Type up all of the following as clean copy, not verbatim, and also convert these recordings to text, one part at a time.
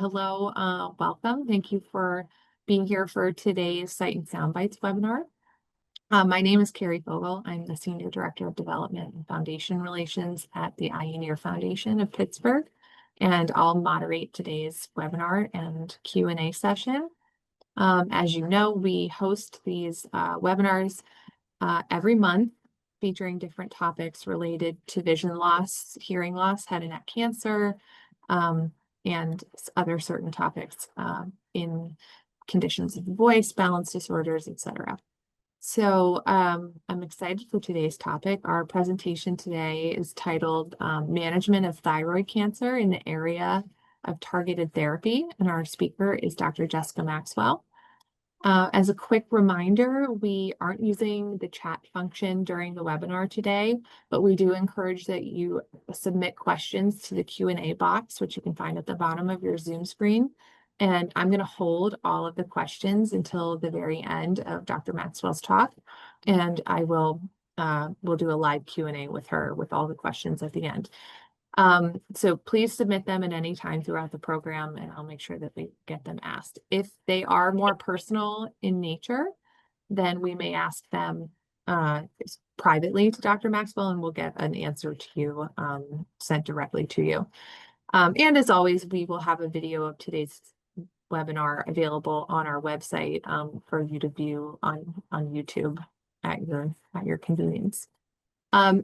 Hello, welcome. Thank you for being here for today's Sight and Soundbites webinar. My name is Carrie Fogel. I'm the Senior Director of Development and Foundation Relations at the Eye and Ear Foundation of Pittsburgh, and I'll moderate today's webinar and Q&A session. As you know, we host these webinars every month featuring different topics related to vision loss, hearing loss, head and neck cancer, and other certain topics in conditions of the voice, balance disorders, etc. So I'm excited for today's topic. Our presentation today is titled Management of Thyroid Cancer in the Area of Targeted Therapy, and our speaker is Dr. Jessica Maxwell. As a quick reminder, we aren't using the chat function during the webinar today, but we do encourage that you submit questions to the Q&A box, which you can find at the bottom of your Zoom screen. And I'm going to hold all of the questions until the very end of Dr. Maxwell's talk, and I will we'll do a live Q&A with her with all the questions at the end. So please submit them at any time throughout the program, and I'll make sure that we get them asked. If they are more personal in nature, then we may ask them privately to Dr. Maxwell, and we'll get an answer to you sent directly to you. And as always, we will have a video of today's webinar available on our website for you to view on YouTube at your convenience.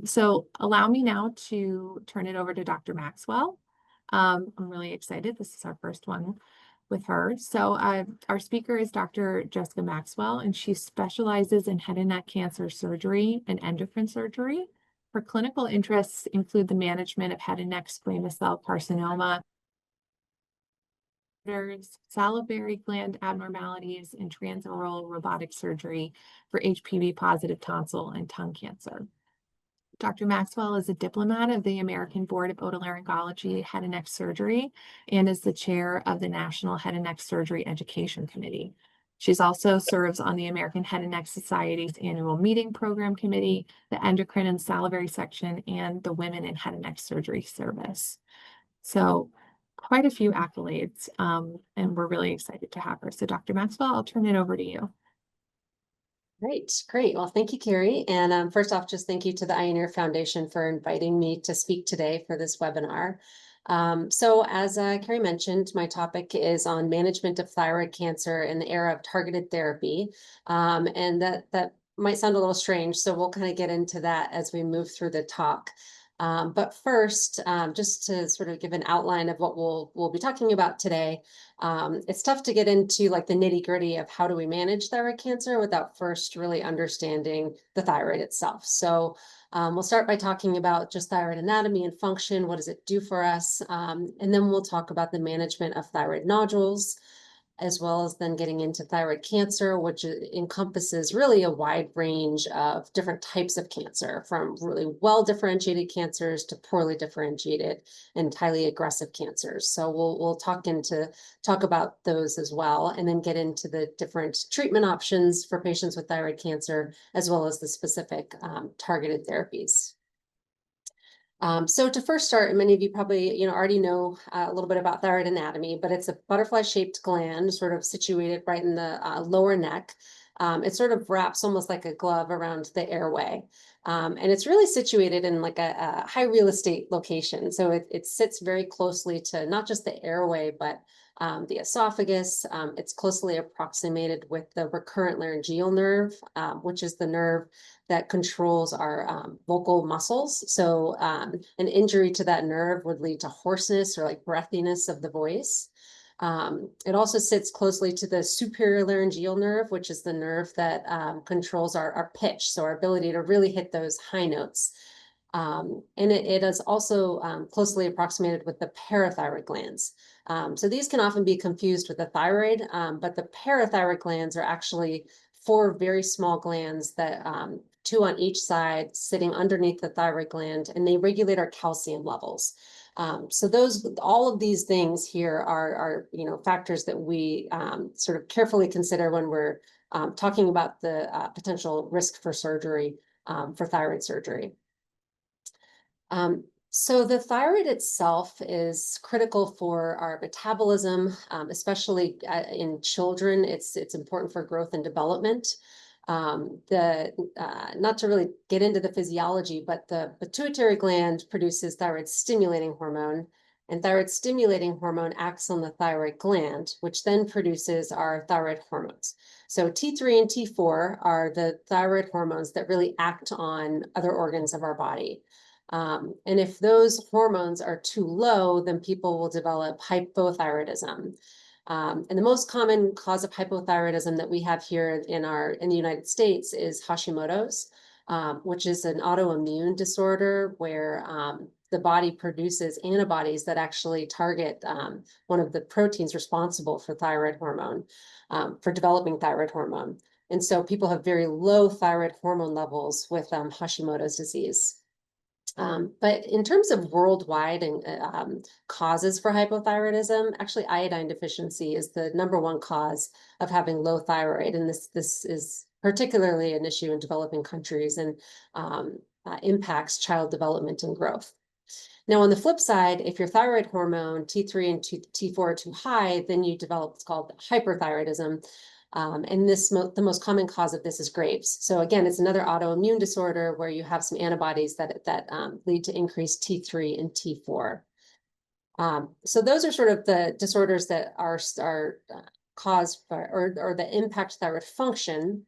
So allow me now to turn it over to Dr. Maxwell. I'm really excited. This is our first one with her. So our speaker is Dr. Jessica Maxwell, and she specializes in head and neck cancer surgery and endocrine surgery. Her clinical interests include the management of head and neck squamous cell carcinoma, salivary gland abnormalities, and transoral robotic surgery for HPV-positive tonsil and tongue cancer. Dr. Maxwell is a diplomate of the American Board of Otolaryngology-Head and Neck Surgery and is the chair of the National Head and Neck Surgery Education Committee. She's also serves on the American Head and Neck Society's annual meeting program committee, the Endocrine and Salivary Section, and the Women in Head and Neck Surgery Service. So quite a few accolades, and we're really excited to have her. So Dr. Maxwell, I'll turn it over to you. Great. Well, thank you, Carrie. And first off, just thank you to the Eye and Ear Foundation for inviting me to speak today for this webinar. So as Carrie mentioned, my topic is on management of thyroid cancer in the era of targeted therapy. And that might sound a little strange, so we'll kind of get into that as we move through the talk. But first, just to sort of give an outline of what we'll be talking about today, it's tough to get into like the nitty-gritty of how do we manage thyroid cancer without first really understanding the thyroid itself. So we'll start by talking about just thyroid anatomy and function. What does it do for us? And then we'll talk about the management of thyroid nodules, as well as then getting into thyroid cancer, which encompasses really a wide range of different types of cancer, from really well-differentiated cancers to poorly differentiated and highly aggressive cancers. So we'll talk about those as well, and then get into the different treatment options for patients with thyroid cancer, as well as the specific targeted therapies. So to first start, many of you probably already know a little bit about thyroid anatomy, but it's a butterfly-shaped gland sort of situated right in the lower neck. It sort of wraps almost like a glove around the airway. And it's really situated in like a high real estate location. So it sits very closely to not just the airway, but the esophagus. It's closely approximated with the recurrent laryngeal nerve, which is the nerve that controls our vocal muscles. So an injury to that nerve would lead to hoarseness or like breathiness of the voice. It also sits closely to the superior laryngeal nerve, which is the nerve that controls our pitch, so our ability to really hit those high notes. And it is also closely approximated with the parathyroid glands. So these can often be confused with the thyroid, but the parathyroid glands are actually 4 very small glands that 2 on each side sitting underneath the thyroid gland, and they regulate our calcium levels. So all of these things here are factors that we sort of carefully consider when we're talking about the potential risk for surgery, for thyroid surgery. So the thyroid itself is critical for our metabolism, especially in children. It's important for growth and development. Not to really get into the physiology, but the pituitary gland produces thyroid stimulating hormone, and thyroid stimulating hormone acts on the thyroid gland, which then produces our thyroid hormones. So T3 and T4 are the thyroid hormones that really act on other organs of our body. And if those hormones are too low, then people will develop hypothyroidism. And the most common cause of hypothyroidism that we have here in the United States is Hashimoto's, which is an autoimmune disorder where the body produces antibodies that actually target one of the proteins responsible for thyroid hormone, for developing thyroid hormone. And so people have very low thyroid hormone levels with Hashimoto's disease. But in terms of worldwide and causes for hypothyroidism, actually iodine deficiency is the #1 cause of having low thyroid. And this is particularly an issue in developing countries and impacts child development and growth. Now, on the flip side, if your thyroid hormone T3 and T4 are too high, then you develop what's called hyperthyroidism. And the most common cause of this is Graves. So again, it's another autoimmune disorder where you have some antibodies that lead to increased T3 and T4. So those are sort of the disorders that are caused by or that impact thyroid function.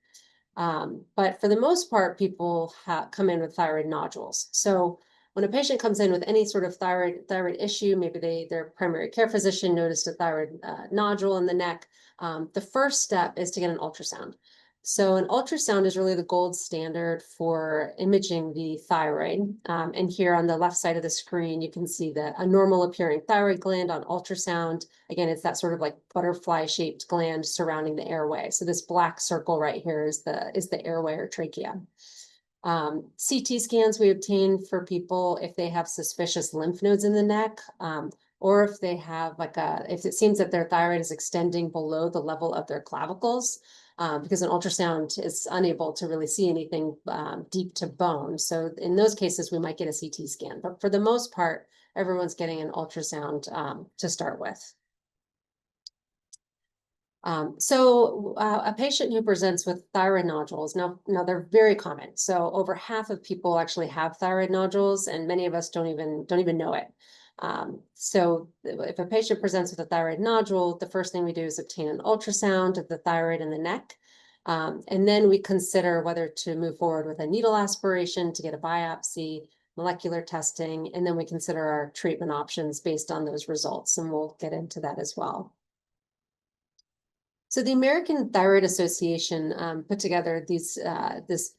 But for the most part, people come in with thyroid nodules. So when a patient comes in with any sort of thyroid issue, maybe their primary care physician noticed a thyroid nodule in the neck, the first step is to get an ultrasound. So an ultrasound is really the gold standard for imaging the thyroid. And here on the left side of the screen, you can see a normal appearing thyroid gland on ultrasound. Again, it's that sort of like butterfly shaped gland surrounding the airway. So this black circle right here is the airway or trachea. CT scans we obtain for people if they have suspicious lymph nodes in the neck, or if they have if it seems that their thyroid is extending below the level of their clavicles, because an ultrasound is unable to really see anything deep to bone. So in those cases, we might get a CT scan. But for the most part, everyone's getting an ultrasound to start with. A patient who presents with thyroid nodules, now they're very common. So over half of people actually have thyroid nodules, and many of us don't even know it. So if a patient presents with a thyroid nodule, the first thing we do is obtain an ultrasound of the thyroid in the neck. And then we consider whether to move forward with a needle aspiration to get a biopsy, molecular testing, and then we consider our treatment options based on those results. And we'll get into that as well. So the American Thyroid Association put together this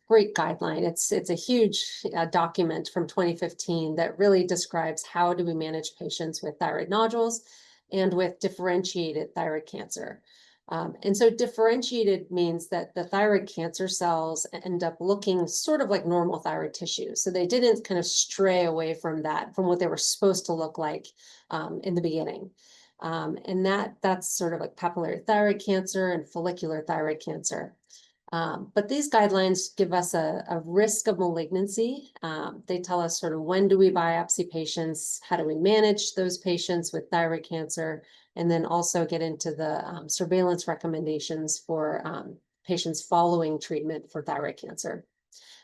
great guideline. It's a huge document from 2015 that really describes how do we manage patients with thyroid nodules and with differentiated thyroid cancer. And so differentiated means that the thyroid cancer cells end up looking sort of like normal thyroid tissue. So they didn't kind of stray away from what they were supposed to look like in the beginning. And that's sort of like papillary thyroid cancer and follicular thyroid cancer. But these guidelines give us a risk of malignancy. They tell us sort of when do we biopsy patients, how do we manage those patients with thyroid cancer, and then also get into the surveillance recommendations for patients following treatment for thyroid cancer.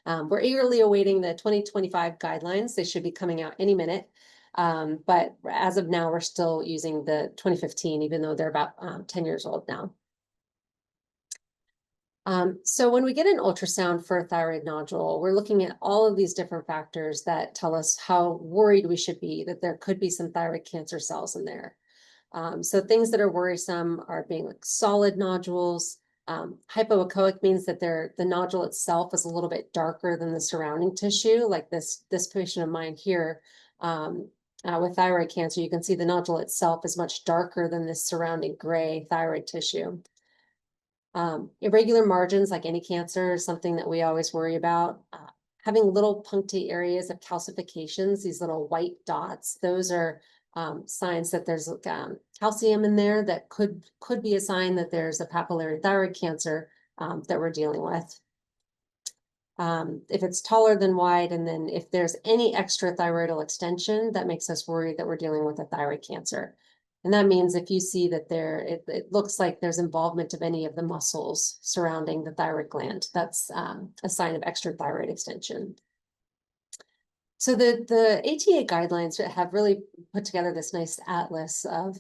We're eagerly awaiting the 2025 guidelines. They should be coming out any minute. But as of now, we're still using the 2015, even though they're about 10 years old now. So when we get an ultrasound for a thyroid nodule, we're looking at all of these different factors that tell us how worried we should be that there could be some thyroid cancer cells in there. So things that are worrisome are being like solid nodules. Hypoechoic means that the nodule itself is a little bit darker than the surrounding tissue, like this patient of mine here. With thyroid cancer, you can see the nodule itself is much darker than this surrounding gray thyroid tissue. Irregular margins, like any cancer, is something that we always worry about. Having little punctate areas of calcifications, these little white dots, those are signs that there's calcium in there that could be a sign that there's a papillary thyroid cancer that we're dealing with. if it's taller than wide, and then if there's any extra thyroidal extension, that makes us worried that we're dealing with a thyroid cancer. And that means if you see that it looks like there's involvement of any of the muscles surrounding the thyroid gland, that's a sign of extra thyroid extension. So the ATA guidelines have really put together this nice atlas of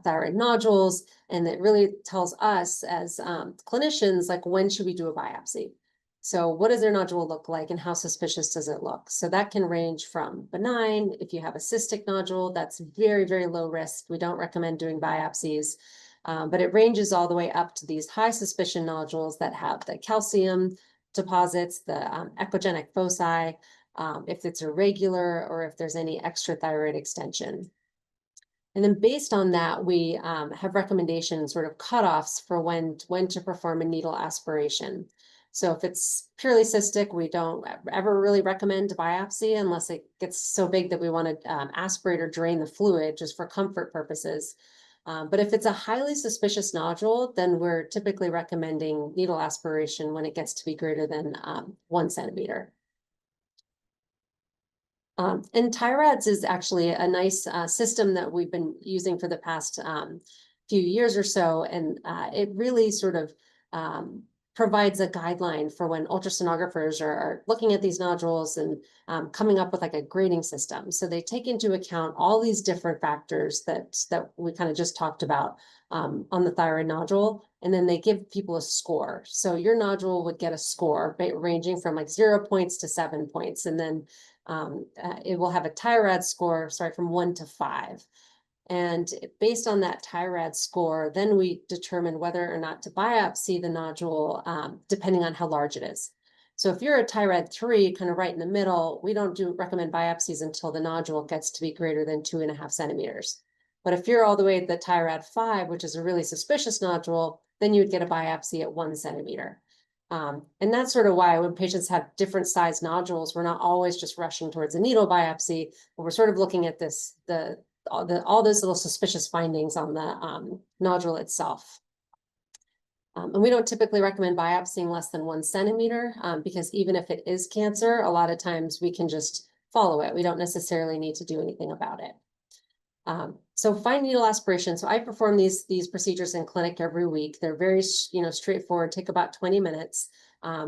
thyroid nodules, and it really tells us as clinicians, like, when should we do a biopsy? So what does their nodule look like, and how suspicious does it look? So that can range from benign. If you have a cystic nodule, that's very, very low risk. We don't recommend doing biopsies, but it ranges all the way up to these high suspicion nodules that have the calcium deposits, the echogenic foci, if it's irregular, or if there's any extra thyroid extension. And then based on that, we have recommendations, sort of cutoffs for when to perform a needle aspiration. So if it's purely cystic, we don't ever really recommend a biopsy unless it gets so big that we want to aspirate or drain the fluid just for comfort purposes. But if it's a highly suspicious nodule, then we're typically recommending needle aspiration when it gets to be greater than 1 centimeter. And TIRADS is actually a nice system that we've been using for the past few years or so, and it really sort of provides a guideline for when ultrasonographers are looking at these nodules and coming up with like a grading system. So they take into account all these different factors that we kind of just talked about on the thyroid nodule, and then they give people a score. So your nodule would get a score ranging from like 0 points to 7 points, and then it will have a TIRAD score, from 1 to 5. And based on that TIRAD score, then we determine whether or not to biopsy the nodule, depending on how large it is. So if you're a TIRAD 3, kind of right in the middle, we don't recommend biopsies until the nodule gets to be greater than 2.5 centimeters. But if you're all the way at the TIRAD 5, which is a really suspicious nodule, then you would get a biopsy at 1 centimeter. And that's sort of why when patients have different size nodules, we're not always just rushing towards a needle biopsy, but we're sort of looking at all those little suspicious findings on the nodule itself. And we don't typically recommend biopsying less than 1 centimeter, because even if it is cancer, a lot of times we can just follow it. We don't necessarily need to do anything about it. So fine needle aspiration. So I perform these procedures in clinic every week. They're very, straightforward, take about 20 minutes.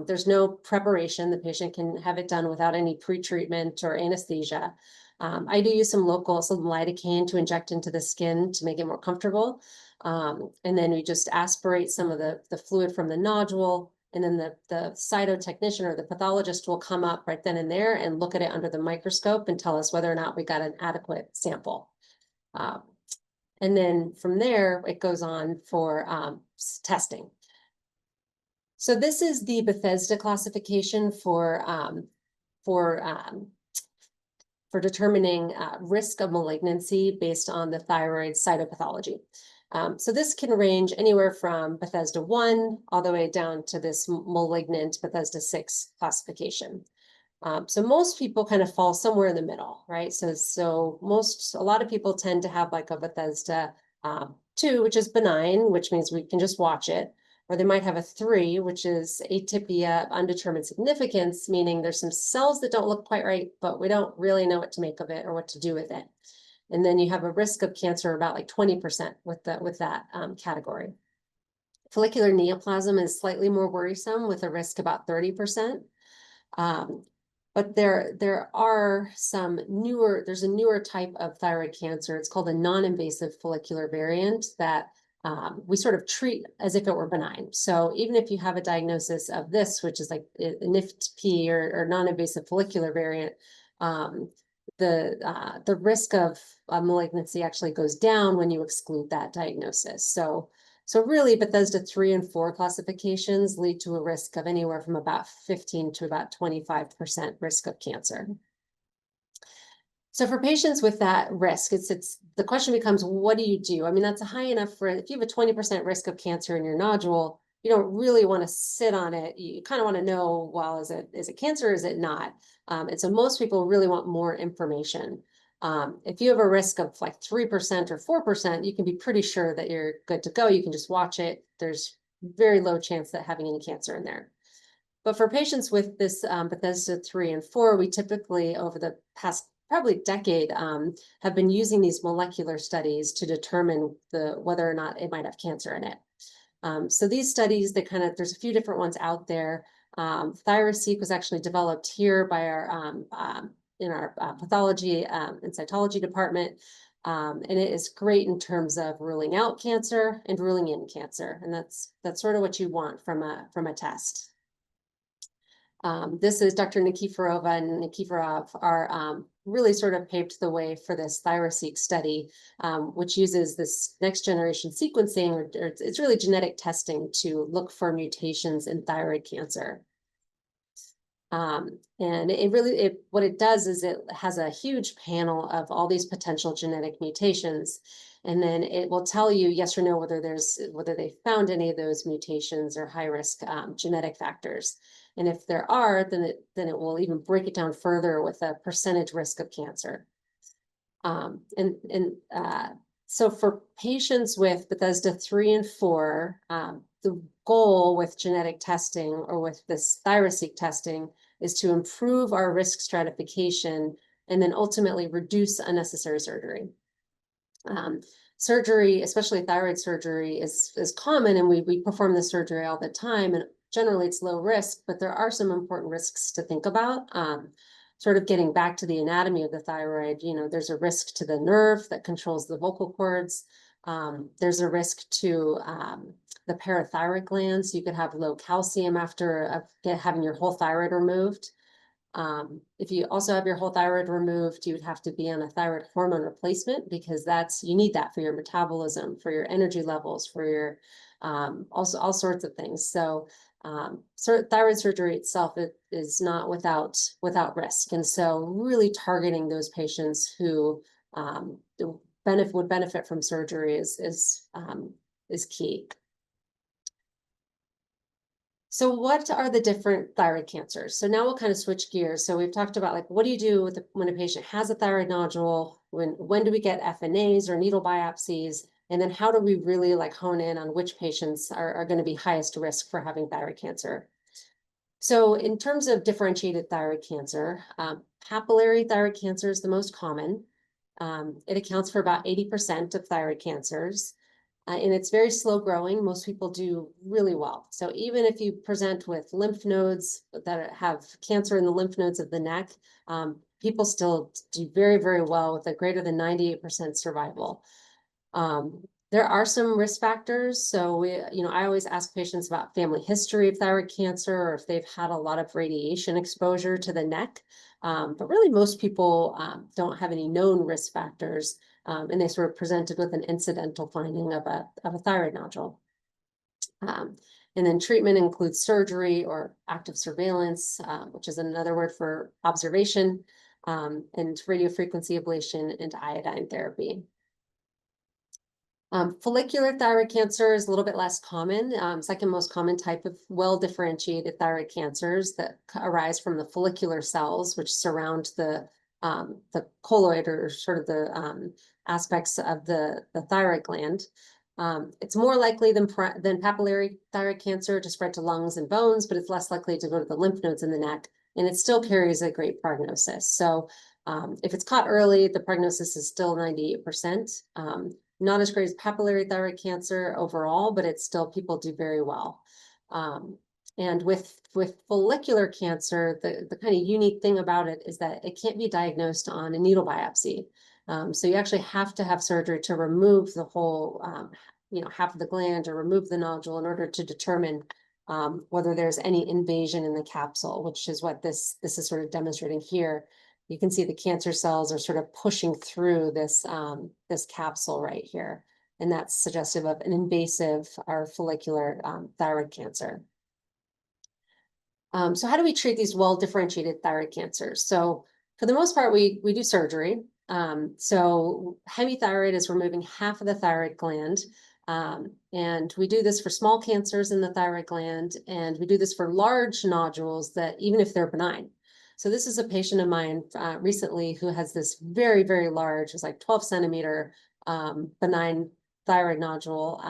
There's no preparation. The patient can have it done without any pre-treatment or anesthesia. I do use some lidocaine to inject into the skin to make it more comfortable. And then we just aspirate some of the fluid from the nodule, and then the cytotechnician or the pathologist will come up right then and there and look at it under the microscope and tell us whether or not we got an adequate sample. And then from there, it goes on for testing. So this is the Bethesda classification for determining risk of malignancy based on the thyroid cytopathology. So this can range anywhere from Bethesda 1 all the way down to this malignant Bethesda 6 classification. So most people kind of fall somewhere in the middle, right? So a lot of people tend to have like a Bethesda 2, which is benign, which means we can just watch it. Or they might have a 3, which is atypia, undetermined significance, meaning there's some cells that don't look quite right, but we don't really know what to make of it or what to do with it. And then you have a risk of cancer about like 20% with that category. Follicular neoplasm is slightly more worrisome, with a risk about 30%. But there's a newer type of thyroid cancer. It's called a non-invasive follicular variant that we sort of treat as if it were benign. So even if you have a diagnosis of this, which is like a NIFT-P or non-invasive follicular variant, the risk of malignancy actually goes down when you exclude that diagnosis. So really, Bethesda 3 and 4 classifications lead to a risk of anywhere from about 15 to about 25% risk of cancer. So for patients with that risk, the question becomes, what do you do? I mean, that's high enough if you have a 20% risk of cancer in your nodule, you don't really want to sit on it. You kind of want to know, well, is it cancer or is it not? And so most people really want more information. If you have a risk of like 3% or 4%, you can be pretty sure that you're good to go. You can just watch it. There's very low chance that having any cancer in there. But for patients with this Bethesda 3 and 4, we typically, over the past probably decade, have been using these molecular studies to determine whether or not it might have cancer in it. So these studies, there's a few different ones out there. Thyroid was actually developed here by in our pathology and cytology department. And it is great in terms of ruling out cancer and ruling in cancer. And that's sort of what you want from a test. This is Dr. Nikiforova and Nikiforov are really sort of paved the way for this Thyroid study, which uses this next generation sequencing, or it's really genetic testing to look for mutations in thyroid cancer. And what it does is it has a huge panel of all these potential genetic mutations. And then it will tell you yes or no whether they found any of those mutations or high risk genetic factors. And if there are, then it will even break it down further with a percentage risk of cancer. So for patients with Bethesda 3 and 4, the goal with genetic testing or with this Thyroid testing is to improve our risk stratification and then ultimately reduce unnecessary surgery. Surgery, especially thyroid surgery, is common, and we perform the surgery all the time, and generally it's low risk, but there are some important risks to think about. Sort of getting back to the anatomy of the thyroid, there's a risk to the nerve that controls the vocal cords. There's a risk to the parathyroid glands. You could have low calcium after having your whole thyroid removed. If you also have your whole thyroid removed, you would have to be on a thyroid hormone replacement, because you need that for your metabolism, for your energy levels, for your also all sorts of things. So thyroid surgery itself is not without risk. And so really targeting those patients who would benefit from surgery is key. So what are the different thyroid cancers? So now we'll kind of switch gears. So we've talked about what do you do when a patient has a thyroid nodule? When do we get FNAs or needle biopsies? And then how do we really hone in on which patients are going to be highest risk for having thyroid cancer? So in terms of differentiated thyroid cancer, papillary thyroid cancer is the most common. It accounts for about 80% of thyroid cancers. And it's very slow growing. Most people do really well. So even if you present with lymph nodes that have cancer in the lymph nodes of the neck, people still do very, very well with a greater than 98% survival. There are some risk factors. So I always ask patients about family history of thyroid cancer, or if they've had a lot of radiation exposure to the neck. But really most people don't have any known risk factors. And they sort of presented with an incidental finding of a thyroid nodule. And then treatment includes surgery or active surveillance, which is another word for observation, and radiofrequency ablation and iodine therapy. Follicular thyroid cancer is a little bit less common. Second most common type of well-differentiated thyroid cancers that arise from the follicular cells, which surround the colloid, or sort of the aspects of the thyroid gland. It's more likely than papillary thyroid cancer to spread to lungs and bones, but it's less likely to go to the lymph nodes in the neck, and it still carries a great prognosis. So if it's caught early, the prognosis is still 98%. Not as great as papillary thyroid cancer overall, but it's still, people do very well. And with follicular cancer, the kind of unique thing about it is that it can't be diagnosed on a needle biopsy. So you actually have to have surgery to remove the whole, half of the gland, or remove the nodule, in order to determine whether there's any invasion in the capsule, which is what this is sort of demonstrating here. You can see the cancer cells are sort of pushing through this capsule right here, and that's suggestive of an invasive or follicular thyroid cancer. So how do we treat these well-differentiated thyroid cancers? So for the most part, we do surgery. So hemithyroid is removing half of the thyroid gland. And we do this for small cancers in the thyroid gland, and we do this for large nodules that even if they're benign. So this is a patient of mine recently who has this very, very large, it's like 12 centimeter benign thyroid nodule.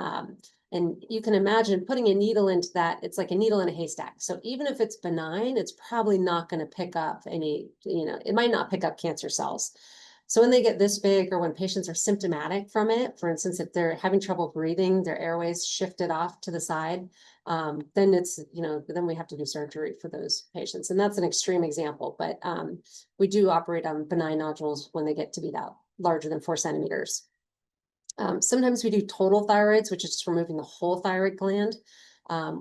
And you can imagine putting a needle into that, it's like a needle in a haystack. So even if it's benign, it's probably not going to pick up any, it might not pick up cancer cells. So when they get this big, or when patients are symptomatic from it, for instance, if they're having trouble breathing, their airways shifted off to the side, then it's, then we have to do surgery for those patients. And that's an extreme example, but we do operate on benign nodules when they get to be that larger than 4 centimeters. Sometimes we do total thyroids, which is just removing the whole thyroid gland.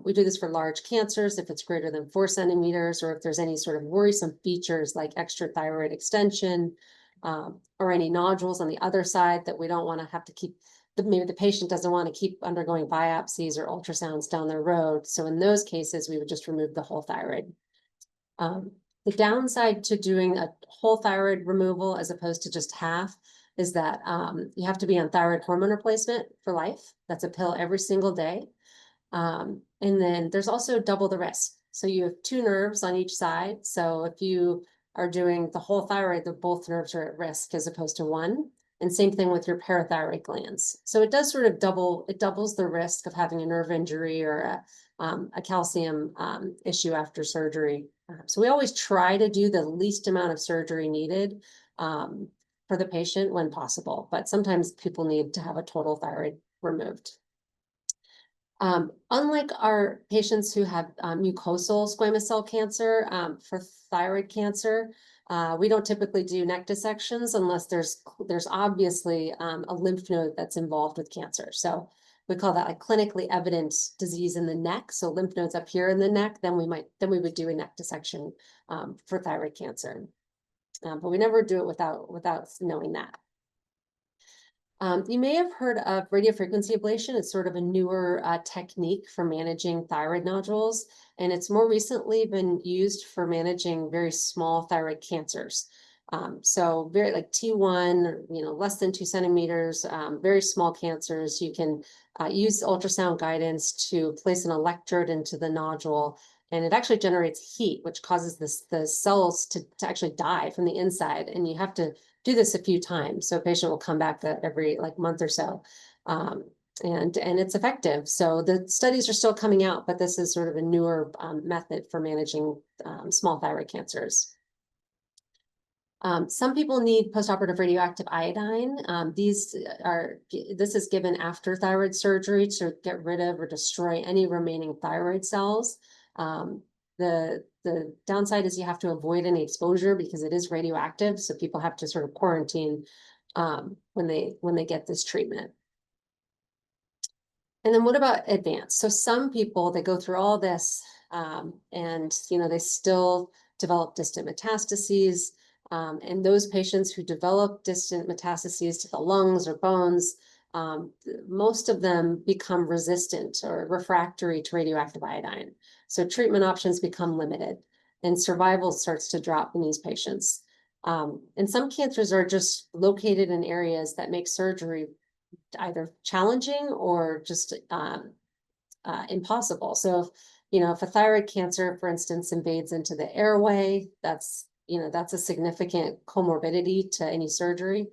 We do this for large cancers if it's greater than 4 centimeters, or if there's any sort of worrisome features like extra thyroid extension, or any nodules on the other side that we don't want to have to keep, maybe the patient doesn't want to keep undergoing biopsies or ultrasounds down the road. So in those cases, we would just remove the whole thyroid. The downside to doing a whole thyroid removal as opposed to just half is that you have to be on thyroid hormone replacement for life. That's a pill every single day. And then there's also double the risk. So you have 2 nerves on each side. So if you are doing the whole thyroid, both nerves are at risk as opposed to 1. And same thing with your parathyroid glands. So it does sort of doubles the risk of having a nerve injury or a calcium issue after surgery. So we always try to do the least amount of surgery needed for the patient when possible, but sometimes people need to have a total thyroid removed. Unlike our patients who have mucosal squamous cell cancer, for thyroid cancer, we don't typically do neck dissections unless there's obviously a lymph node that's involved with cancer. So we call that a clinically evident disease in the neck. So lymph nodes up here in the neck, then we would do a neck dissection for thyroid cancer. But we never do it without knowing that. You may have heard of radiofrequency ablation. It's sort of a newer technique for managing thyroid nodules, and it's more recently been used for managing very small thyroid cancers. So very like T1, less than 2 centimeters, very small cancers. You can use ultrasound guidance to place an electrode into the nodule, and it actually generates heat, which causes the cells to actually die from the inside, and you have to do this a few times. So a patient will come back every month or so. And it's effective. So the studies are still coming out, but this is sort of a newer method for managing small thyroid cancers. Some people need postoperative radioactive iodine. This is given after thyroid surgery to get rid of or destroy any remaining thyroid cells. The downside is you have to avoid any exposure because it is radioactive. So people have to sort of quarantine when they get this treatment. And then what about advanced? So some people, they go through all this and they still develop distant metastases. And those patients who develop distant metastases to the lungs or bones, most of them become resistant or refractory to radioactive iodine. So treatment options become limited and survival starts to drop in these patients. And some cancers are just located in areas that make surgery either challenging or just impossible. So, if a thyroid cancer, for instance, invades into the airway, that's a significant comorbidity to any surgery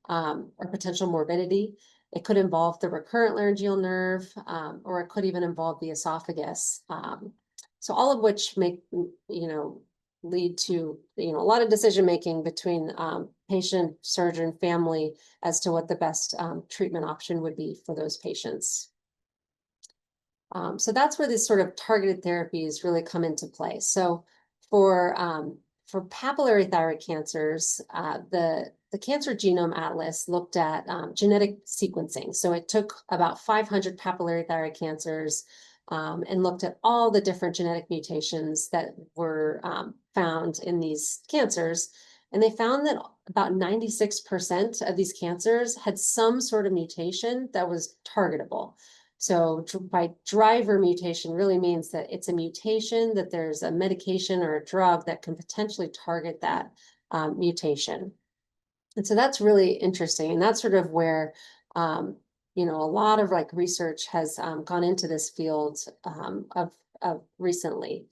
or potential morbidity. It could involve the recurrent laryngeal nerve, or it could even involve the esophagus. So all of which lead to, a lot of decision-making between patient, surgeon, family as to what the best treatment option would be for those patients. So that's where these sort of targeted therapies really come into play. So for papillary thyroid cancers, the Cancer Genome Atlas looked at genetic sequencing. So it took about 500 papillary thyroid cancers and looked at all the different genetic mutations that were found in these cancers. And they found that about 96% of these cancers had some sort of mutation that was targetable. So by driver mutation really means that it's a mutation, that there's a medication or a drug that can potentially target that mutation. And so that's really interesting. And that's sort of where, a lot of research has gone into this field of recently.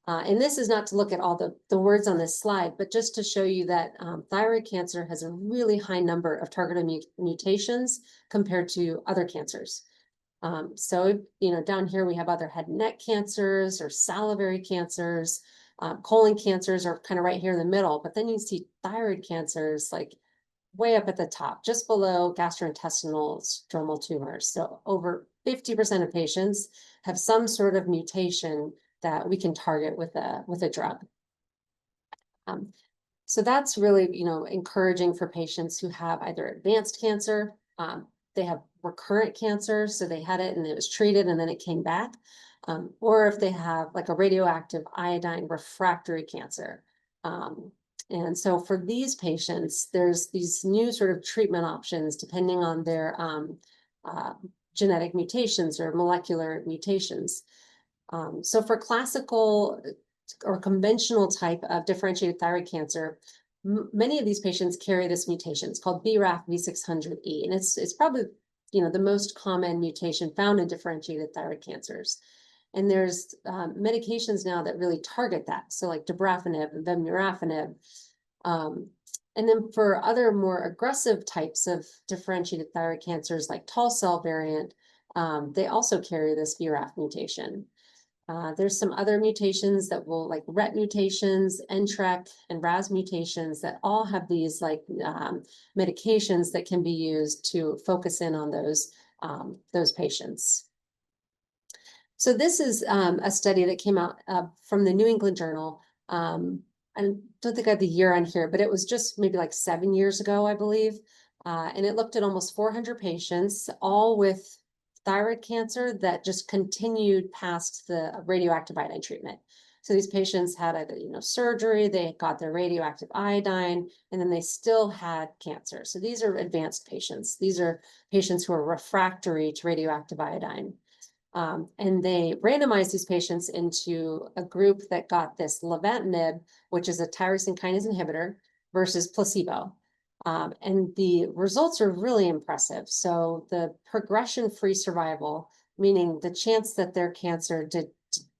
And this is not to look at all the words on this slide, but just to show you that thyroid cancer has a really high number of targeted mutations compared to other cancers. So, down here we have other head and neck cancers or salivary cancers, colon cancers are kind of right here in the middle, but then you see thyroid cancers like way up at the top, just below gastrointestinal stromal tumors. So over 50% of patients have some sort of mutation that we can target with a drug. So that's really, encouraging for patients who have either advanced cancer, they have recurrent cancer, so they had it and it was treated and then it came back, or if they have like a radioactive iodine refractory cancer. And so for these patients, there's these new sort of treatment options depending on their genetic mutations or molecular mutations. So for classical or conventional type of differentiated thyroid cancer, many of these patients carry this mutation. It's called BRAF V600E, and it's probably the most common mutation found in differentiated thyroid cancers. And there's medications now that really target that. So like dabrafenib and vemurafenib. And then for other more aggressive types of differentiated thyroid cancers like tall cell variant, they also carry this BRAF mutation. There's some other mutations that will like RET mutations, NTRK, and RAS mutations that all have these like medications that can be used to focus in on those patients. So this is a study that came out from the New England Journal. I don't think I have the year on here, but it was just maybe like 7 years ago, I believe. And it looked at almost 400 patients, all with thyroid cancer that just continued past the radioactive iodine treatment. So these patients had either, surgery, they got their radioactive iodine, and then they still had cancer. So these are advanced patients. These are patients who are refractory to radioactive iodine. And they randomized these patients into a group that got this lenvatinib, which is a tyrosine kinase inhibitor, versus placebo. And the results are really impressive. So the progression-free survival, meaning the chance that their cancer did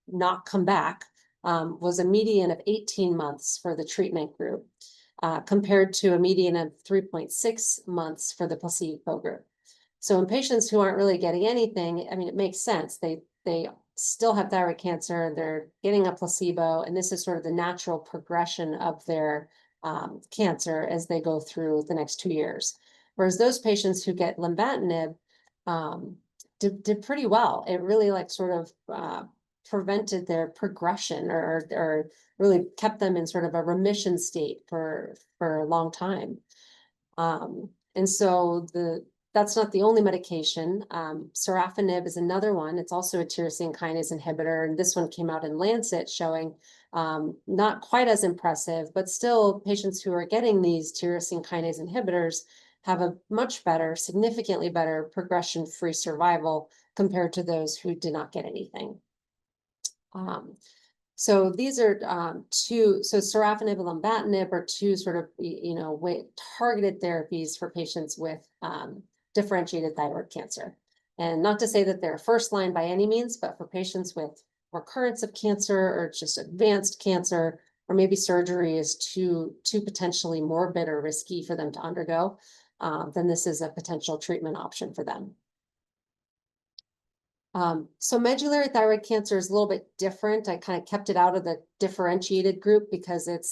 not come back, was a median of 18 months for the treatment group, compared to a median of 3.6 months for the placebo group. So in patients who aren't really getting anything, I mean, it makes sense. They still have thyroid cancer, they're getting a placebo, and this is sort of the natural progression of their cancer as they go through the next 2 years. Whereas those patients who get lenvatinib did pretty well. It really like sort of prevented their progression or really kept them in sort of a remission state for a long time. And so that's not the only medication. Sorafenib is another one. It's also a tyrosine kinase inhibitor. And this one came out in Lancet showing not quite as impressive, but still patients who are getting these tyrosine kinase inhibitors have a much better, significantly better progression-free survival compared to those who did not get anything. So these are so sorafenib and lenvatinib are two sort of, targeted therapies for patients with differentiated thyroid cancer. And not to say that they're first line by any means, but for patients with recurrence of cancer or just advanced cancer, or maybe surgery is too potentially morbid or risky for them to undergo, then this is a potential treatment option for them. So medullary thyroid cancer is a little bit different. I kind of kept it out of the differentiated group because it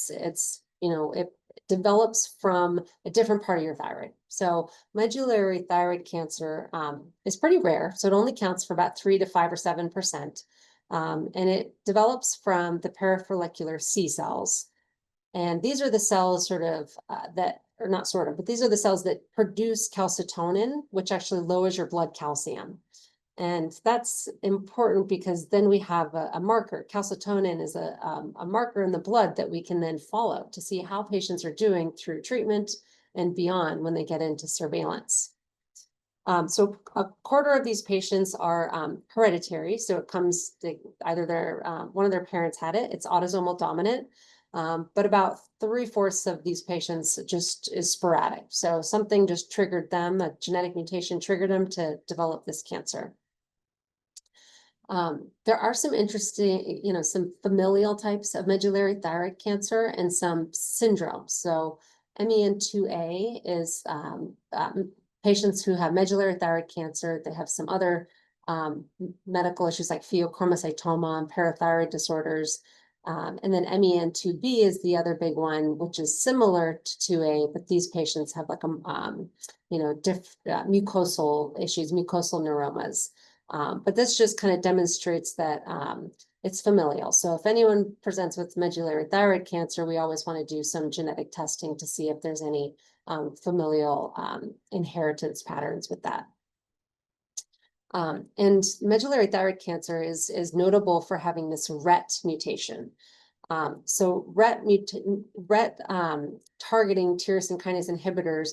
develops from a different part of your thyroid. So medullary thyroid cancer is pretty rare. So it only counts for about 3 to 5 or 7%. And it develops from the parafollicular C cells. And these are the cells but these are the cells that produce calcitonin, which actually lowers your blood calcium. And that's important because then we have a marker. Calcitonin is a marker in the blood that we can then follow to see how patients are doing through treatment and beyond when they get into surveillance. So a quarter of these patients are hereditary. So it comes to either one of their parents had it, it's autosomal dominant. But about 3/4 of these patients just is sporadic. So something just triggered them, a genetic mutation triggered them to develop this cancer. There are some interesting, some familial types of medullary thyroid cancer and some syndromes. So MEN2A is patients who have medullary thyroid cancer. They have some other medical issues like pheochromocytoma and parathyroid disorders. And then MEN2B is the other big one, which is similar to 2A, but these patients have like mucosal issues, mucosal neuromas. But this just kind of demonstrates that it's familial. So if anyone presents with medullary thyroid cancer, we always want to do some genetic testing to see if there's any familial inheritance patterns with that. And medullary thyroid cancer is notable for having this RET mutation. So RET targeting tyrosine kinase inhibitors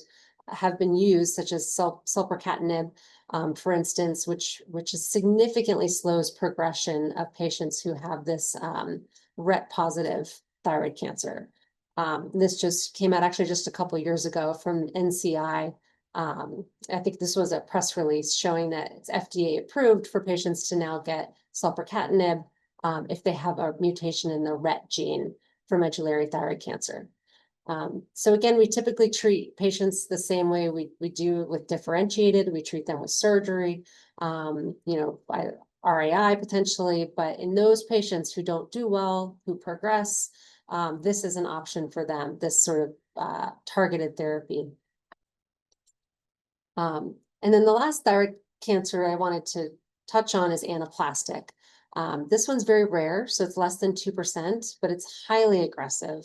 have been used, such as sulfatinib, for instance, which significantly slows progression of patients who have this RET positive thyroid cancer. This just came out actually just a couple years ago from NCI. I think this was a press release showing that it's FDA approved for patients to now get sulfatinib if they have a mutation in the RET gene for medullary thyroid cancer. So again, we typically treat patients the same way we do with differentiated. We treat them with surgery, by RAI potentially, but in those patients who don't do well, who progress, this is an option for them, this sort of targeted therapy. And then the last thyroid cancer I wanted to touch on is anaplastic. This one's very rare, so it's less than 2%, but it's highly aggressive.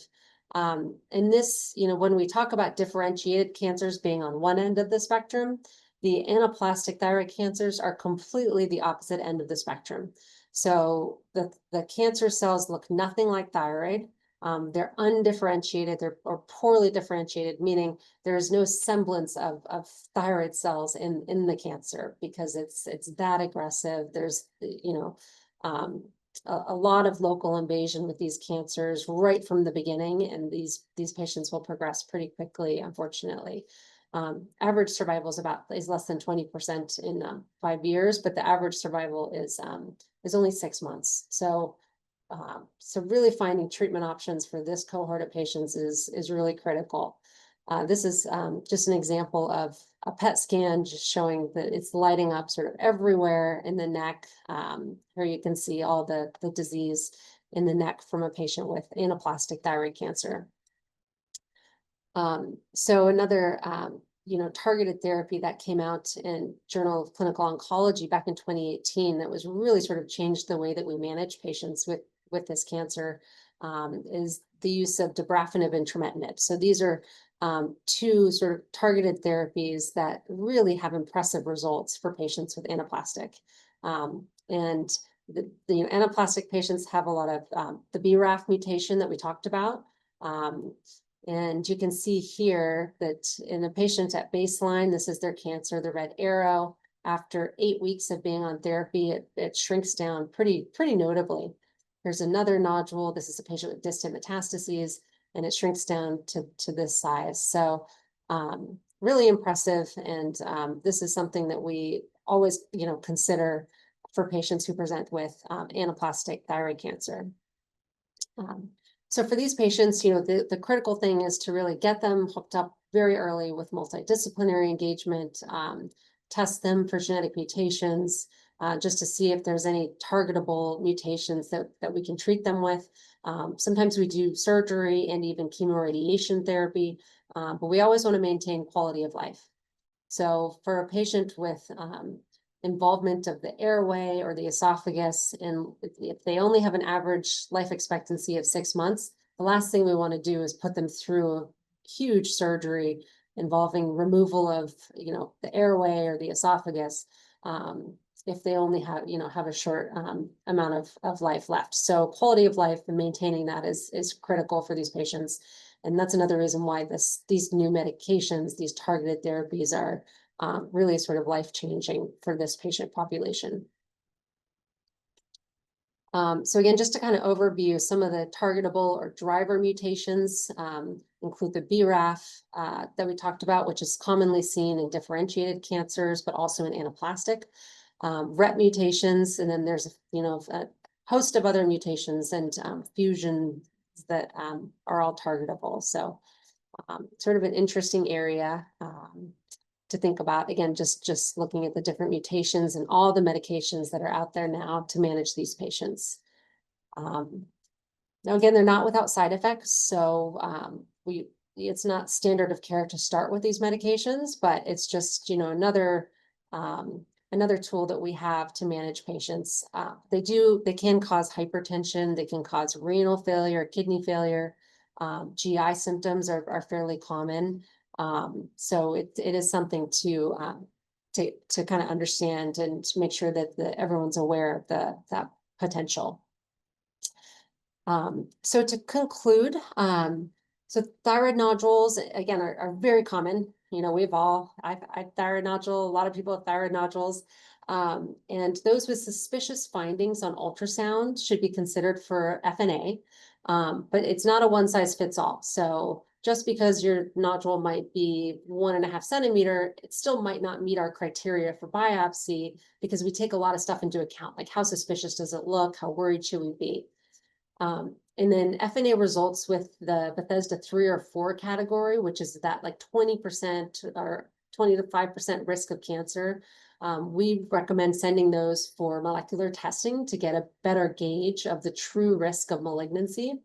And this, when we talk about differentiated cancers being on one end of the spectrum, the anaplastic thyroid cancers are completely the opposite end of the spectrum. So the cancer cells look nothing like thyroid. They're undifferentiated, or poorly differentiated, meaning there is no semblance of thyroid cells in the cancer because it's that aggressive. There's, a lot of local invasion with these cancers right from the beginning, and these patients will progress pretty quickly, unfortunately. Average survival is less than 20% in 5 years, but the average survival is only 6 months. So really finding treatment options for this cohort of patients is really critical. This is just an example of a PET scan just showing that it's lighting up sort of everywhere in the neck. Here you can see all the disease in the neck from a patient with anaplastic thyroid cancer. So another targeted therapy that came out in Journal of Clinical Oncology back in 2018 that was really sort of changed the way that we manage patients with this cancer is the use of dabrafenib and trametinib. So these are two sort of targeted therapies that really have impressive results for patients with anaplastic. And the anaplastic patients have a lot of the BRAF mutation that we talked about. And you can see here that in a patient at baseline, this is their cancer, the red arrow. After 8 weeks of being on therapy, it shrinks down pretty notably. There's another nodule. This is a patient with distant metastases, and it shrinks down to this size. So really impressive. And this is something that we always, consider for patients who present with anaplastic thyroid cancer. So for these patients, the critical thing is to really get them hooked up very early with multidisciplinary engagement, test them for genetic mutations, just to see if there's any targetable mutations that we can treat them with. Sometimes we do surgery and even chemoradiation therapy, but we always want to maintain quality of life. So for a patient with involvement of the airway or the esophagus, and if they only have an average life expectancy of 6 months, the last thing we want to do is put them through a huge surgery involving removal of, the airway or the esophagus, if they only have a short amount of life left. So quality of life and maintaining that is critical for these patients. And that's another reason why these new medications, these targeted therapies are really sort of life-changing for this patient population. So again, just to kind of overview some of the targetable or driver mutations include the BRAF that we talked about, which is commonly seen in differentiated cancers, but also in anaplastic. RET mutations, and then there's, a host of other mutations and fusions that are all targetable. So sort of an interesting area to think about. Again, just looking at the different mutations and all the medications that are out there now to manage these patients. Now, again, they're not without side effects, so it's not standard of care to start with these medications, but it's just, another tool that we have to manage patients. They can cause hypertension, they can cause renal failure, kidney failure. GI symptoms are fairly common. So it is something to kind of understand and to make sure that everyone's aware of that potential. So to conclude, so thyroid nodules, again, are very common. I've thyroid nodule, a lot of people have thyroid nodules. And those with suspicious findings on ultrasound should be considered for FNA. But it's not a one size fits all. So just because your nodule might be 1.5 centimeter, it still might not meet our criteria for biopsy because we take a lot of stuff into account, like how suspicious does it look? How worried should we be? And then FNA results with the Bethesda 3 or 4 category, which is that like 20% or 20 to 5% risk of cancer. We recommend sending those for molecular testing to get a better gauge of the true risk of malignancy.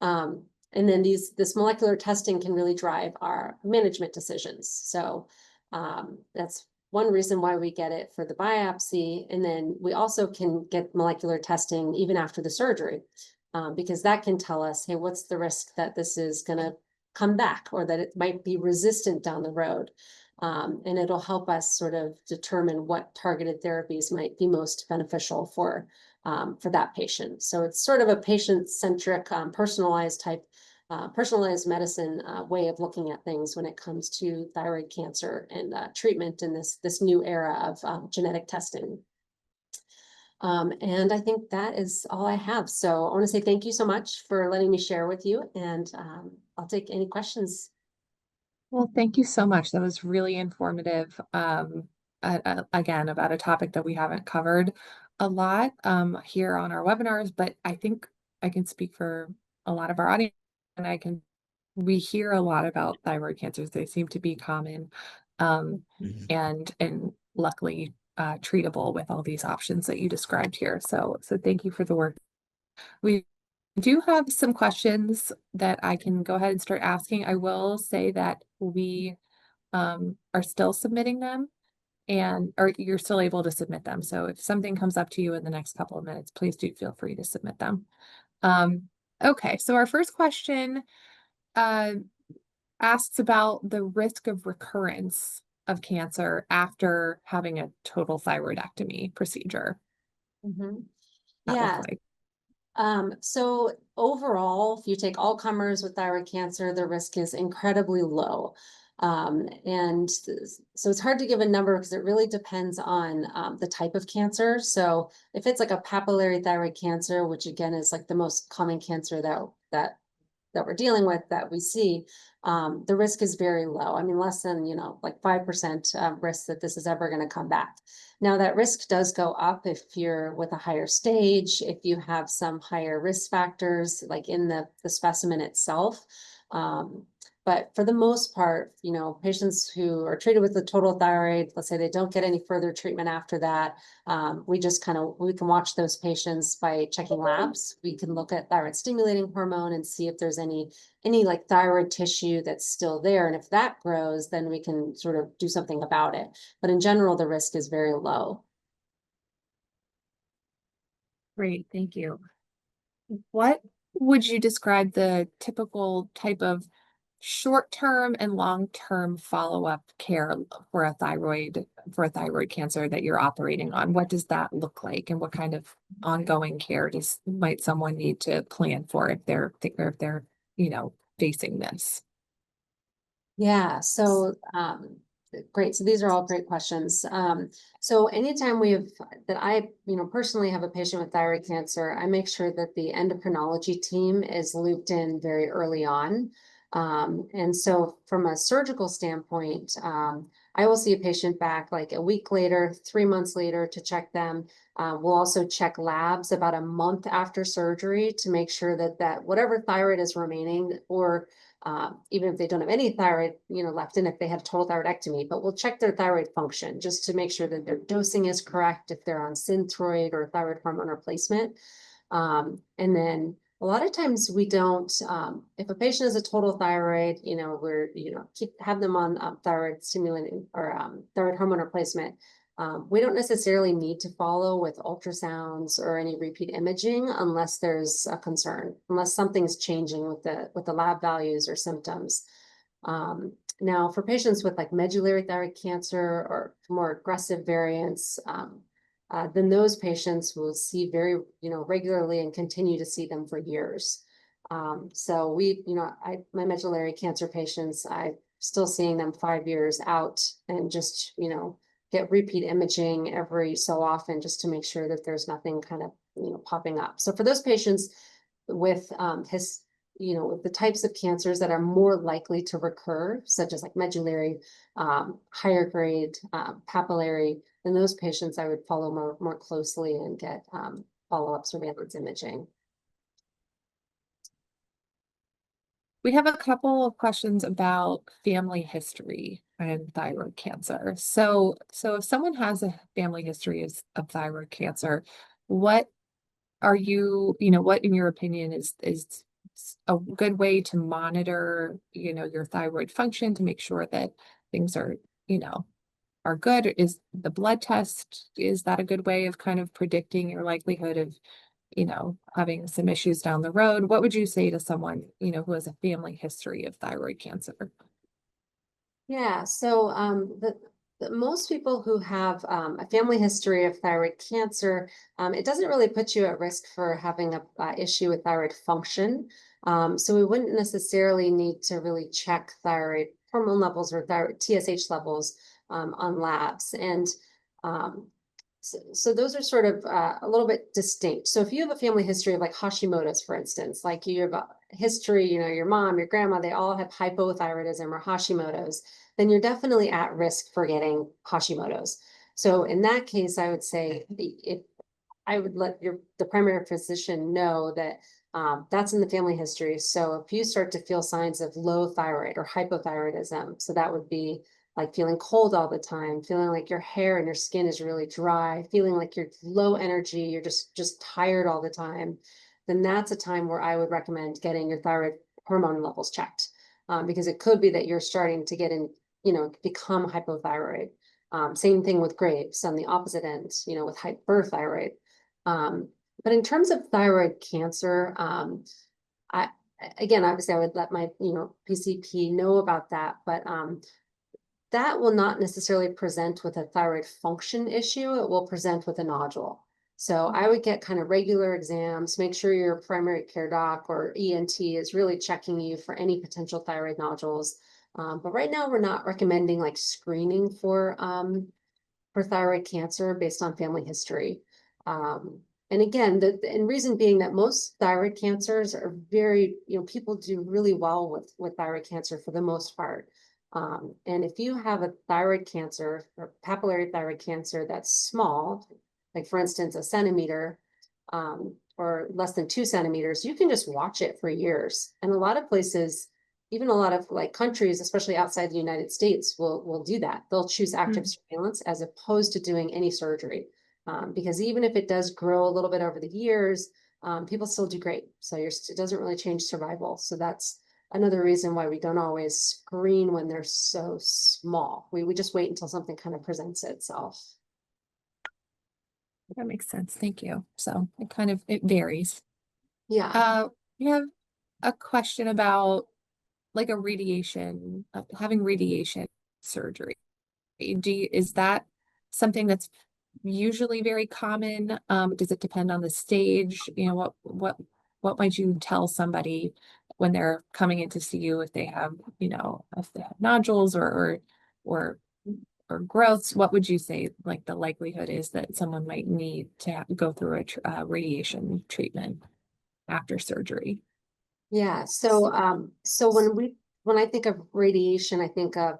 And then this molecular testing can really drive our management decisions. So that's one reason why we get it for the biopsy. And then we also can get molecular testing even after the surgery, because that can tell us, hey, what's the risk that this is going to come back or that it might be resistant down the road. And it'll help us sort of determine what targeted therapies might be most beneficial for that patient. So it's sort of a patient-centric, personalized medicine way of looking at things when it comes to thyroid cancer and treatment in this new era of genetic testing. And I think that is all I have. So I want to say thank you so much for letting me share with you, and I'll take any questions. Well, thank you so much. That was really informative. Again, about a topic that we haven't covered a lot here on our webinars, but I think I can speak for a lot of our audience, and we hear a lot about thyroid cancers. They seem to be common, and luckily treatable with all these options that you described here. So thank you for the work. We do have some questions that I can go ahead and start asking. I will say that we are still submitting them, or you're still able to submit them. So if something comes up to you in the next couple of minutes, please do feel free to submit them. Okay, so our first question asks about the risk of recurrence of cancer after having a total thyroidectomy procedure. Yeah. So overall, if you take all comers with thyroid cancer, the risk is incredibly low. And so it's hard to give a number because it really depends on the type of cancer. So if it's like a papillary thyroid cancer, which again is like the most common cancer that we're dealing with, that we see, the risk is very low. I mean, less than, like 5% risk that this is ever going to come back. Now, that risk does go up if you're with a higher stage, if you have some higher risk factors, like in the specimen itself. But for the most part, patients who are treated with the total thyroid, let's say they don't get any further treatment after that, we can watch those patients by checking labs. We can look at thyroid stimulating hormone and see if there's any like thyroid tissue that's still there. And if that grows, then we can sort of do something about it. But in general, the risk is very low. Great, thank you. What would you describe the typical type of short-term and long-term follow-up care for a thyroid cancer that you're operating on? What does that look like, and what kind of ongoing care might someone need to plan for if they're facing this? Yeah, so great. So these are all great questions. So anytime I personally have a patient with thyroid cancer, I make sure that the endocrinology team is looped in very early on. And so from a surgical standpoint, I will see a patient back like a week later, 3 months later to check them. We'll also check labs about a month after surgery to make sure that whatever thyroid is remaining, or even if they don't have any thyroid, left in, if they have total thyroidectomy, but we'll check their thyroid function just to make sure that their dosing is correct, if they're on Synthroid or thyroid hormone replacement. And then a lot of times we don't, if a patient has a total thyroid, we're, have them on thyroid stimulating or thyroid hormone replacement. We don't necessarily need to follow with ultrasounds or any repeat imaging unless there's a concern, unless something's changing with the lab values or symptoms. Now, for patients with like medullary thyroid cancer or more aggressive variants, then those patients will see very, regularly and continue to see them for years. So we, my medullary cancer patients, I'm still seeing them 5 years out and just, get repeat imaging every so often just to make sure that there's nothing kind of, popping up. So for those patients with with the types of cancers that are more likely to recur, such as like medullary, higher grade, papillary, then those patients I would follow more closely and get follow-up surveillance imaging. We have a couple of questions about family history and thyroid cancer. So if someone has a family history of thyroid cancer, what are what in your opinion is a good way to monitor, your thyroid function to make sure that things are good? Is the blood test, is that a good way of kind of predicting your likelihood of having some issues down the road? What would you say to someone, who has a family history of thyroid cancer? Yeah, so most people who have a family history of thyroid cancer, it doesn't really put you at risk for having a issue with thyroid function. So we wouldn't necessarily need to really check thyroid hormone levels or thyroid TSH levels on labs. And so those are sort of a little bit distinct. So if you have a family history of like Hashimoto's, for instance, like you have a history, your mom, your grandma, they all have hypothyroidism or Hashimoto's, then you're definitely at risk for getting Hashimoto's. So in that case, I would say if I would let the primary physician know that that's in the family history. So if you start to feel signs of low thyroid or hypothyroidism, so that would be like feeling cold all the time, feeling like your hair and your skin is really dry, feeling like you're low energy, you're just tired all the time, then that's a time where I would recommend getting your thyroid hormone levels checked. Because it could be that you're starting to get in, become hypothyroid. Same thing with Graves on the opposite end, with hyperthyroid. But in terms of thyroid cancer, again, obviously I would let my, PCP know about that, but that will not necessarily present with a thyroid function issue. It will present with a nodule. So I would get kind of regular exams, make sure your primary care doc or ENT is really checking you for any potential thyroid nodules. But right now we're not recommending like screening for thyroid cancer based on family history. And again, the reason being that most thyroid cancers are very, people do really well with thyroid cancer for the most part. And if you have a thyroid cancer or papillary thyroid cancer that's small, like for instance, a centimeter, or less than 2 centimeters, you can just watch it for years. And a lot of places, even a lot of like countries, especially outside the United States, will do that. They'll choose active surveillance as opposed to doing any surgery. Because even if it does grow a little bit over the years, people still do great. So it doesn't really change survival. So that's another reason why we don't always screen when they're so small. We just wait until something kind of presents itself. That makes sense. Thank you. So it varies. Yeah. We have a question about like a radiation, having radiation surgery. Is that something that's usually very common? Does it depend on the stage? What might you tell somebody when they're coming in to see you if they have, if they have nodules or growths? What would you say like the likelihood is that someone might need to go through a radiation treatment after surgery? Yeah. So when when I think of radiation, I think of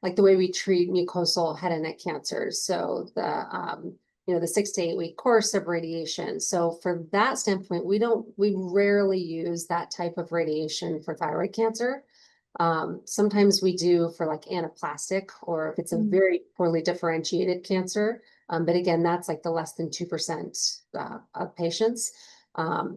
like the way we treat mucosal head and neck cancers. So the 6 to 8 week course of radiation. So for that standpoint, we rarely use that type of radiation for thyroid cancer. Sometimes we do for like anaplastic, or if it's a very poorly differentiated cancer. But again, that's like the less than 2% of patients.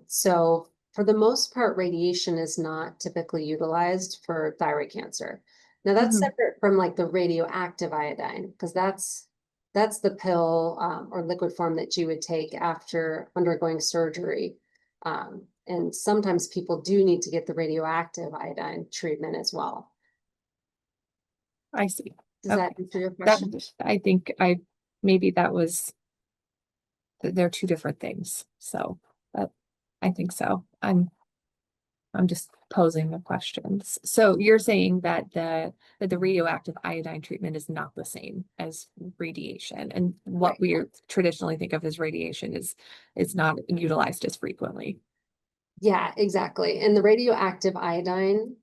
So for the most part, radiation is not typically utilized for thyroid cancer. Now that's separate from like the radioactive iodine, because that's the pill or liquid form that you would take after undergoing surgery. And sometimes people do need to get the radioactive iodine treatment as well. I see. Does that answer your That, question? I think maybe they're two different things. So, but I think so. I'm just posing the questions. So you're saying that the radioactive iodine treatment is not the same as radiation, and what we traditionally think of as radiation is not utilized as frequently. Yeah, exactly. And the radioactive iodine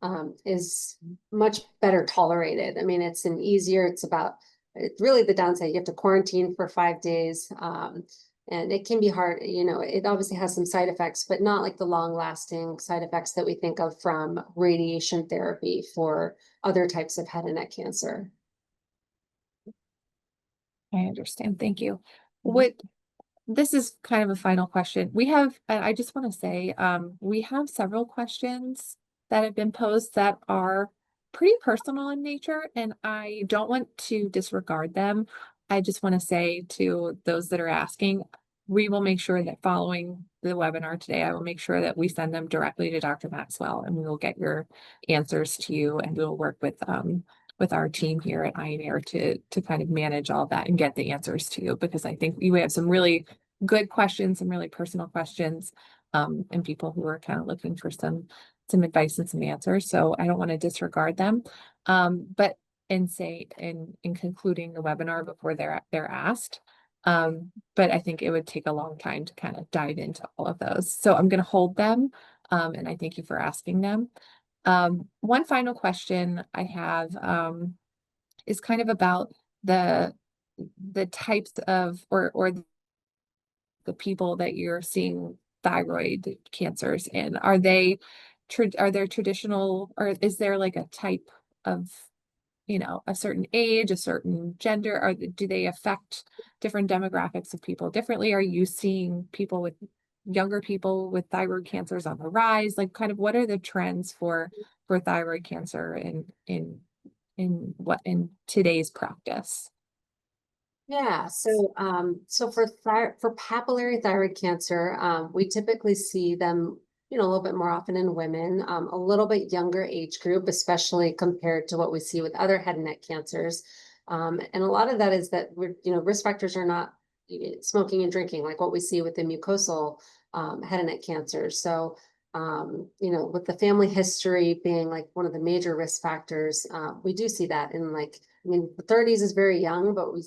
is much better tolerated. I mean, it's really the downside. You have to quarantine for 5 days. And it can be hard, it obviously has some side effects, but not like the long lasting side effects that we think of from radiation therapy for other types of head and neck cancer. I understand. Thank you. This is kind of a final question. I just want to say, we have several questions that have been posed that are pretty personal in nature, and I don't want to disregard them. I just want to say to those that are asking, we will make sure that following the webinar today, I will make sure that we send them directly to Dr. Maxwell, and we will get your answers to you, and we'll work with our team here at Ioneer to kind of manage all that and get the answers to you, because I think we have some really good questions, some really personal questions, and people who are kind of looking for some advice and some answers. So I don't want to disregard them. But in concluding the webinar before they're asked. But I think it would take a long time to kind of dive into all of those. So I'm going to hold them. And I thank you for asking them. One final question I have is kind of about the types of or the people that you're seeing thyroid cancers in. Are there traditional, or is there like a type of, a certain age, a certain gender, or do they affect different demographics of people differently? Are you seeing younger people with thyroid cancers on the rise? Like, kind of what are the trends for thyroid cancer in today's practice? Yeah, so for papillary thyroid cancer, we typically see them, a little bit more often in women, a little bit younger age group, especially compared to what we see with other head and neck cancers. And a lot of that is that risk factors are not smoking and drinking, like what we see with the mucosal head and neck cancers. So with the family history being like one of the major risk factors, we do see that in the 30s is very young, but we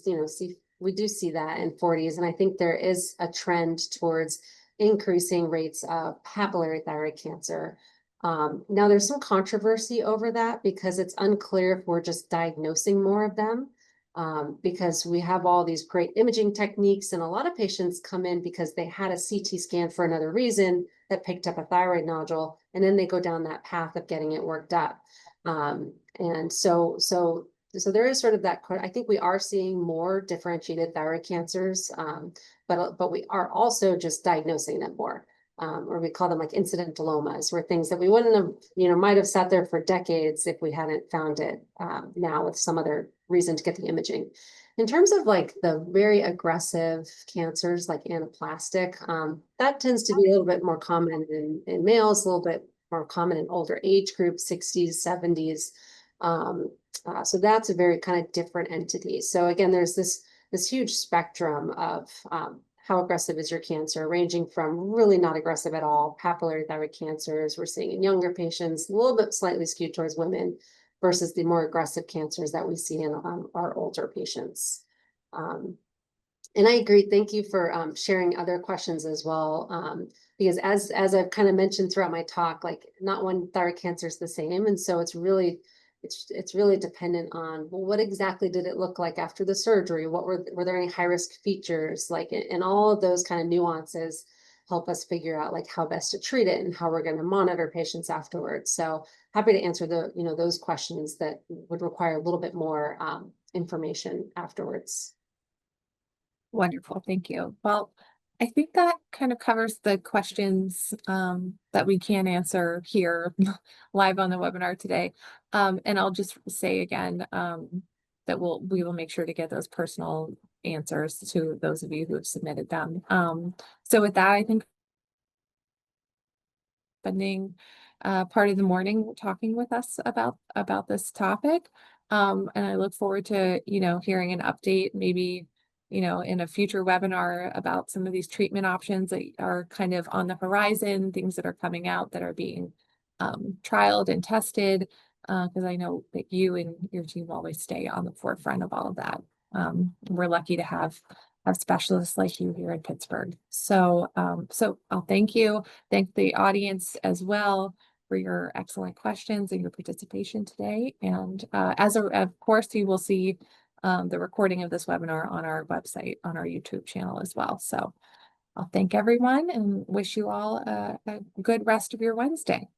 do see that in 40s. And I think there is a trend towards increasing rates of papillary thyroid cancer. Now there's some controversy over that because it's unclear if we're just diagnosing more of them. Because we have all these great imaging techniques, and a lot of patients come in because they had a CT scan for another reason that picked up a thyroid nodule, and then they go down that path of getting it worked up. And so there is sort of that. I think we are seeing more differentiated thyroid cancers, but we are also just diagnosing them more. Or we call them like incidentalomas, where things that we wouldn't have, might have sat there for decades if we hadn't found it now with some other reason to get the imaging. In terms of like the very aggressive cancers like anaplastic, that tends to be a little bit more common in males, a little bit more common in older age groups, 60s, 70s. So that's a very kind of different entity. So again, there's this huge spectrum of how aggressive is your cancer, ranging from really not aggressive at all, papillary thyroid cancers we're seeing in younger patients, a little bit slightly skewed towards women, versus the more aggressive cancers that we see in our older patients. And I agree. Thank you for sharing other questions as well. because as I've kind of mentioned throughout my talk, like not one thyroid cancer is the same. And so it's really dependent on, well, what exactly did it look like after the surgery? What were there any high risk features? Like, and all of those kind of nuances help us figure out like how best to treat it and how we're going to monitor patients afterwards. So happy to answer those questions that would require a little bit more information afterwards. Wonderful, thank you. Well, I think that kind of covers the questions that we can answer here live on the webinar today. And I'll just say again that we will make sure to get those personal answers to those of you who have submitted them. So with that, I think spending part of the morning talking with us about this topic. And I look forward to, hearing an update, maybe, in a future webinar about some of these treatment options that are kind of on the horizon, things that are coming out that are being trialed and tested, because I know that you and your team always stay on the forefront of all of that. We're lucky to have specialists like you here in Pittsburgh. So I'll thank you. Thank the audience as well for your excellent questions and your participation today. And of course, you will see the recording of this webinar on our website, on our YouTube channel as well. So I'll thank everyone and wish you all a good rest of your Wednesday.